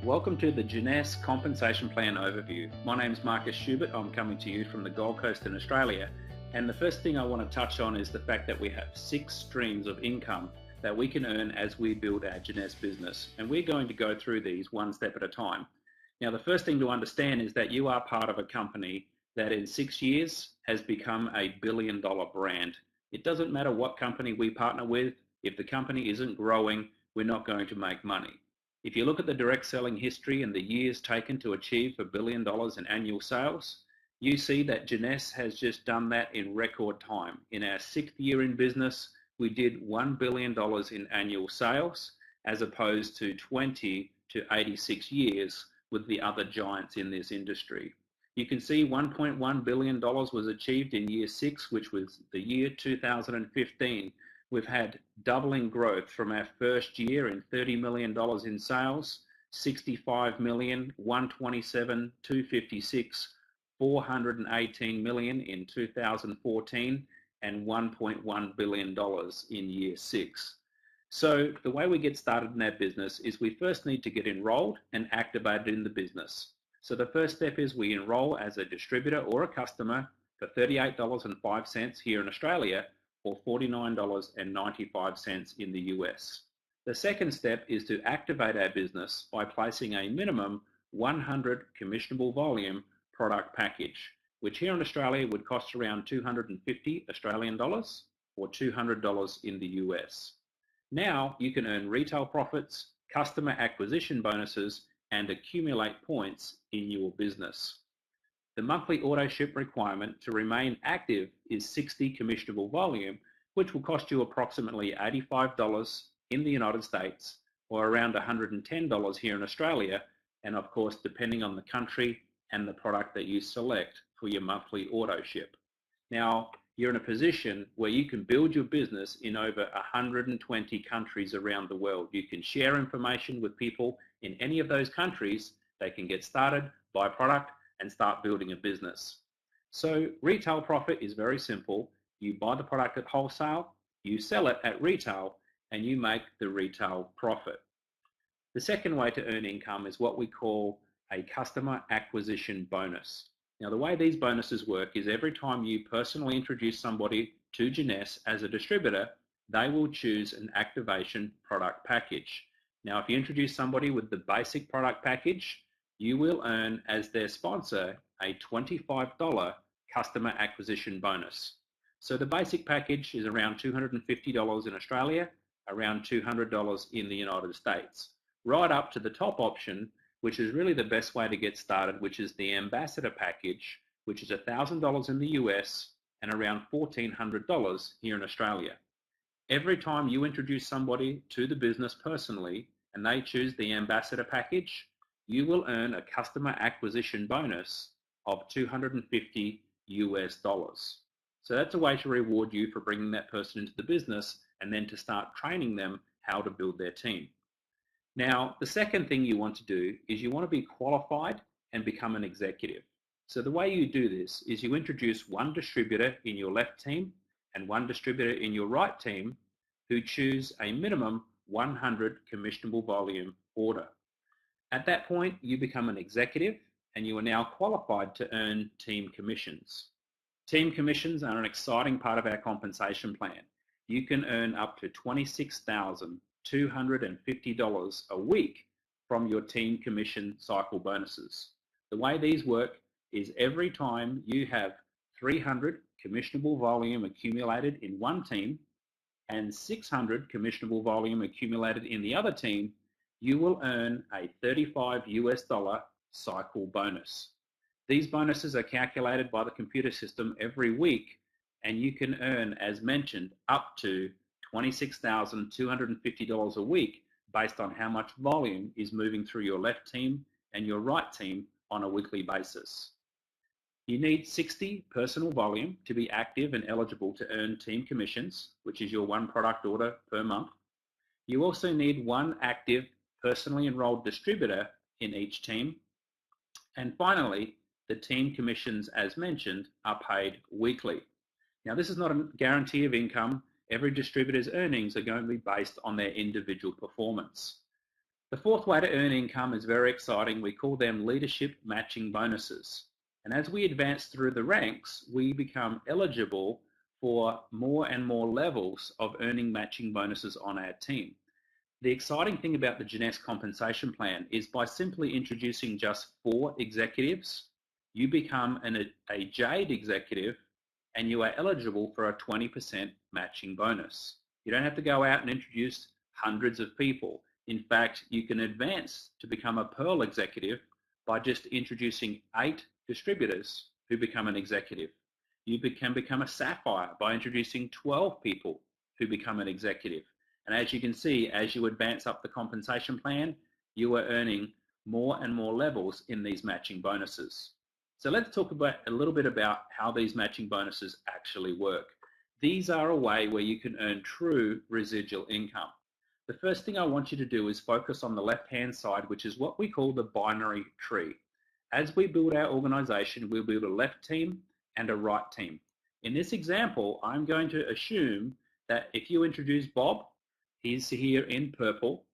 Welcome to the Jeunesse Compensation Plan overview. My name's Marcus Schubert. I'm coming to you from the Gold Coast in Australia. And the first thing I want to touch on is the fact that we have 6 streams of income that we can earn as we build our Jeunesse business. And we're going to go through these one step at a time. Now, the first thing to understand is that you are part of a company that in 6 years has become a billion-dollar brand. It doesn't matter what company we partner with. If the company isn't growing, we're not going to make money. If you look at the direct selling history and the years taken to achieve $1 billion in annual sales, you see that Jeunesse has just done that in record time. In our 6th year in business, we did $1 billion in annual sales, as opposed to 20 to 86 years with the other giants in this industry. You can see $1.1 billion was achieved in year 6, which was the year 2015. We've had doubling growth from our first year in $30 million in sales, 65 million, 127, 256, 418 million in 2014, and $1.1 billion in year 6. So the way we get started in our business is we first need to get enrolled and activated in the business. So the first step is we enroll as a distributor or a customer for $38.05 here in Australia, or $49.95 in the US. The second step is to activate our business by placing a minimum 100 commissionable volume product package, which here in Australia would cost around 250 Australian dollars or $200 in the US. Now you can earn retail profits, customer acquisition bonuses, and accumulate points in your business. The monthly auto ship requirement to remain active is 60 commissionable volume, which will cost you approximately $85 in the United States or around $110 here in Australia, and of course depending on the country and the product that you select for your monthly auto ship. Now you're in a position where you can build your business in over 120 countries around the world. You can share information with people in any of those countries. They can get started, buy product, and start building a business. So retail profit is very simple. You buy the product at wholesale, you sell it at retail, and you make the retail profit. The second way to earn income is what we call a customer acquisition bonus. Now the way these bonuses work is every time you personally introduce somebody to Jeunesse as a distributor, they will choose an activation product package. Now if you introduce somebody with the basic product package, you will earn as their sponsor a $25 customer acquisition bonus. So the basic package is around $250 in Australia, around $200 in the United States, right up to the top option, which is really the best way to get started, which is the ambassador package, which is $1,000 in the US and around $1,400 here in Australia. Every time you introduce somebody to the business personally and they choose the ambassador package, you will earn a customer acquisition bonus of $250 US. So that's a way to reward you for bringing that person into the business and then to start training them how to build their team. Now, the second thing you want to do is you want to be qualified and become an executive. So the way you do this is you introduce one distributor in your left team and one distributor in your right team who choose a minimum 100 commissionable volume order. At that point, you become an executive and you are now qualified to earn team commissions. Team commissions are an exciting part of our compensation plan. You can earn up to $26,250 a week from your team commission cycle bonuses. The way these work is every time you have 300 commissionable volume accumulated in one team and 600 commissionable volume accumulated in the other team, you will earn a $35 US cycle bonus. These bonuses are calculated by the computer system every week, and you can earn, as mentioned, up to $26,250 a week based on how much volume is moving through your left team and your right team on a weekly basis. You need 60 personal volume to be active and eligible to earn team commissions, which is your one product order per month. You also need one active personally enrolled distributor in each team. And finally, the team commissions, as mentioned, are paid weekly. Now, this is not a guarantee of income. Every distributor's earnings are going to be based on their individual performance. The fourth way to earn income is very exciting. We call them leadership matching bonuses. And as we advance through the ranks, we become eligible for more and more levels of earning matching bonuses on our team. The exciting thing about the Jeunesse Compensation Plan is by simply introducing just 4 executives, you become a Jade executive and you are eligible for a 20% matching bonus. You don't have to go out and introduce hundreds of people. In fact, you can advance to become a Pearl executive by just introducing 8 distributors who become an executive. You can become a Sapphire by introducing 12 people who become an executive. And as you can see, as you advance up the compensation plan, you are earning more and more levels in these matching bonuses. So let's talk about a little bit about how these matching bonuses actually work. These are a way where you can earn true residual income. The first thing I want you to do is focus on the left-hand side, which is what we call the binary tree. As we build our organization, we'll build a left team and a right team. In this example, I'm going to assume that if you introduce Bob, he's here in purple.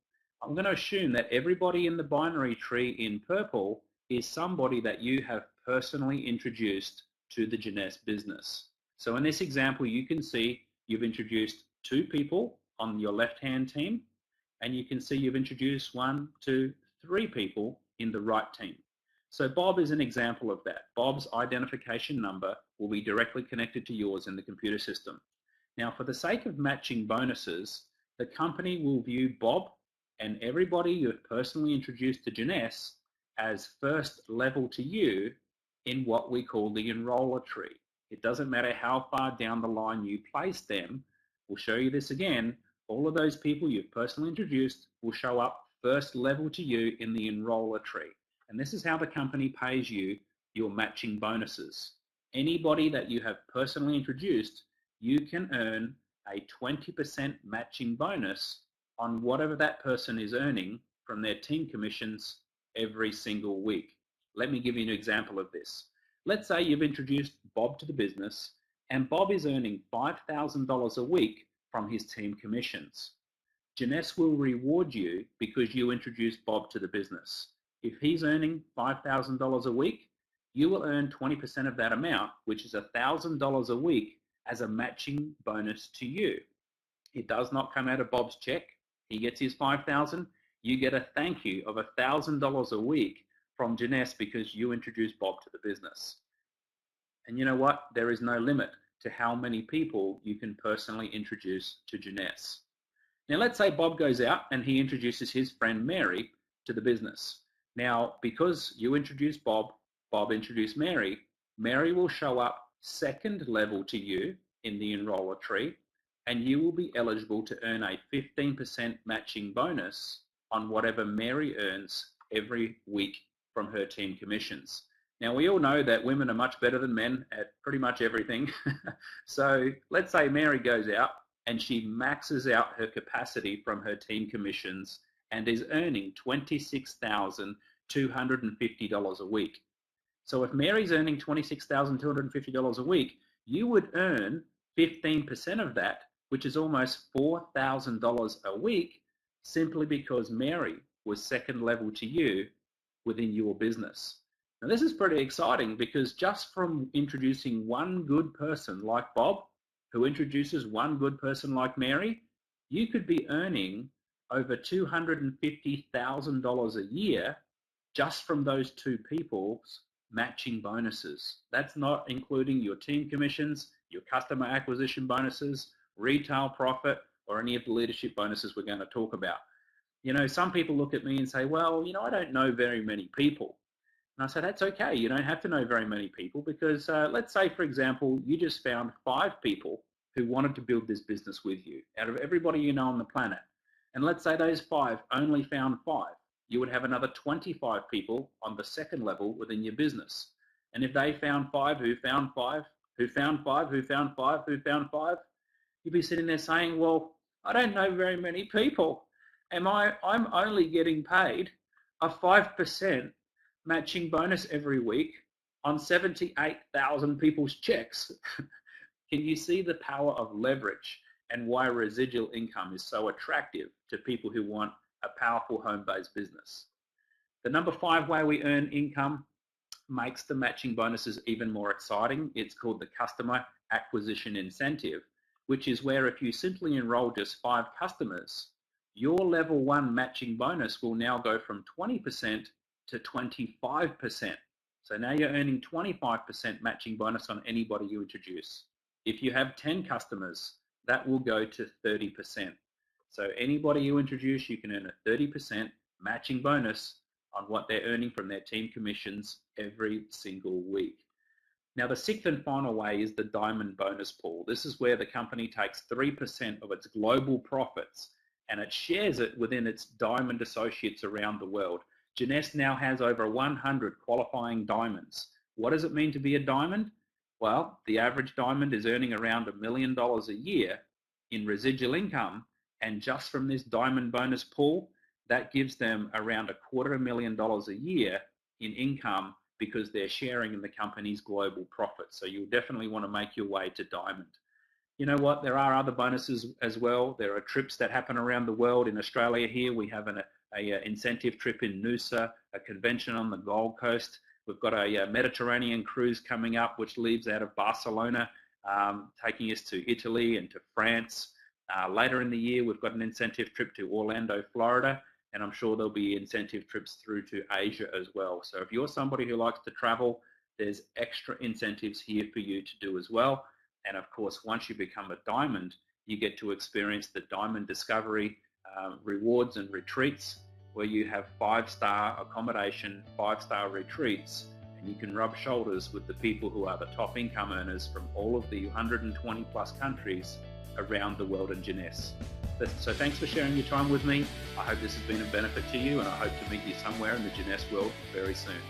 I'm going to assume that everybody in the binary tree in purple is somebody that you have personally introduced to the Jeunesse business. So in this example, you can see you've introduced 2 people on your left-hand team, and you can see you've introduced 1, 2, 3 people in the right team. So Bob is an example of that. Bob's identification number will be directly connected to yours in the computer system. Now, for the sake of matching bonuses, the company will view Bob and everybody you've personally introduced to Jeunesse as first level to you in what we call the enroller tree. It doesn't matter how far down the line you place them. We'll show you this again. All of those people you've personally introduced will show up first level to you in the enroller tree. And this is how the company pays you your matching bonuses. Anybody that you have personally introduced, you can earn a 20% matching bonus on whatever that person is earning from their team commissions every single week. Let me give you an example of this. Let's say you've introduced Bob to the business and Bob is earning $5,000 a week from his team commissions. Jeunesse will reward you because you introduced Bob to the business. If he's earning $5,000 a week, you will earn 20% of that amount, which is $1,000 a week, as a matching bonus to you. It does not come out of Bob's check. He gets his $5,000. You get a thank you of $1,000 a week from Jeunesse because you introduced Bob to the business. And you know what? There is no limit to how many people you can personally introduce to Jeunesse. Now let's say Bob goes out and he introduces his friend Mary to the business. Now, because you introduced Bob, Bob introduced Mary, Mary will show up second level to you in the enroller tree, and you will be eligible to earn a 15% matching bonus on whatever Mary earns every week from her team commissions. Now, we all know that women are much better than men at pretty much everything. So let's say Mary goes out and she maxes out her capacity from her team commissions and is earning $26,250 a week. So if Mary's earning $26,250 a week, you would earn 15% of that, which is almost $4,000 a week, simply because Mary was second level to you within your business. Now this is pretty exciting because just from introducing one good person like Bob, who introduces one good person like Mary, you could be earning over $250,000 a year just from those 2 people's matching bonuses. That's not including your team commissions, your customer acquisition bonuses, retail profit, or any of the leadership bonuses we're going to talk about. You know, some people look at me and say, well, you know, I don't know very many people. And I say, that's okay. You don't have to know very many people because let's say, for example, you just found 5 people who wanted to build this business with you out of everybody you know on the planet. And let's say those 5 only found 5. You would have another 25 people on the second level within your business. And if they found 5 who found 5, who found 5, who found 5, who found 5, you'd be sitting there saying, well, I don't know very many people. I'm only getting paid a 5% matching bonus every week on 78,000 people's checks. Can you see the power of leverage and why residual income is so attractive to people who want a powerful home-based business. The number 5 way we earn income makes the matching bonuses even more exciting. It's called the customer acquisition incentive, which is where if you simply enroll just 5 customers, your level 1 matching bonus will now go from 20% to 25%. So now you're earning 25% matching bonus on anybody you introduce. If you have 10 customers, that will go to 30%. So anybody you introduce, you can earn a 30% matching bonus on what they're earning from their team commissions every single week. Now, the 6th and final way is the diamond bonus pool. This is where the company takes 3% of its global profits and it shares it within its diamond associates around the world. Jeunesse now has over 100 qualifying diamonds. What does it mean to be a diamond? Well, the average diamond is earning around $1 million a year in residual income, and just from this diamond bonus pool, that gives them around $250,000 a year in income because they're sharing in the company's global profits. So you'll definitely want to make your way to diamond. You know what? There are other bonuses as well. There are trips that happen around the world. In Australia here, we have an incentive trip in Noosa, a convention on the Gold Coast. We've got a Mediterranean cruise coming up, which leaves out of Barcelona, taking us to Italy and to France. Later in the year, we've got an incentive trip to Orlando, Florida, and I'm sure there'll be incentive trips through to Asia as well. So if you're somebody who likes to travel, there's extra incentives here for you to do as well. And of course, once you become a diamond, you get to experience the Diamond Discovery rewards and retreats, where you have 5-star accommodation, 5-star retreats, and you can rub shoulders with the people who are the top income earners from all of the 120 plus countries around the world in Jeunesse. So thanks for sharing your time with me. I hope this has been a benefit to you, and I hope to meet you somewhere in the Jeunesse world very soon.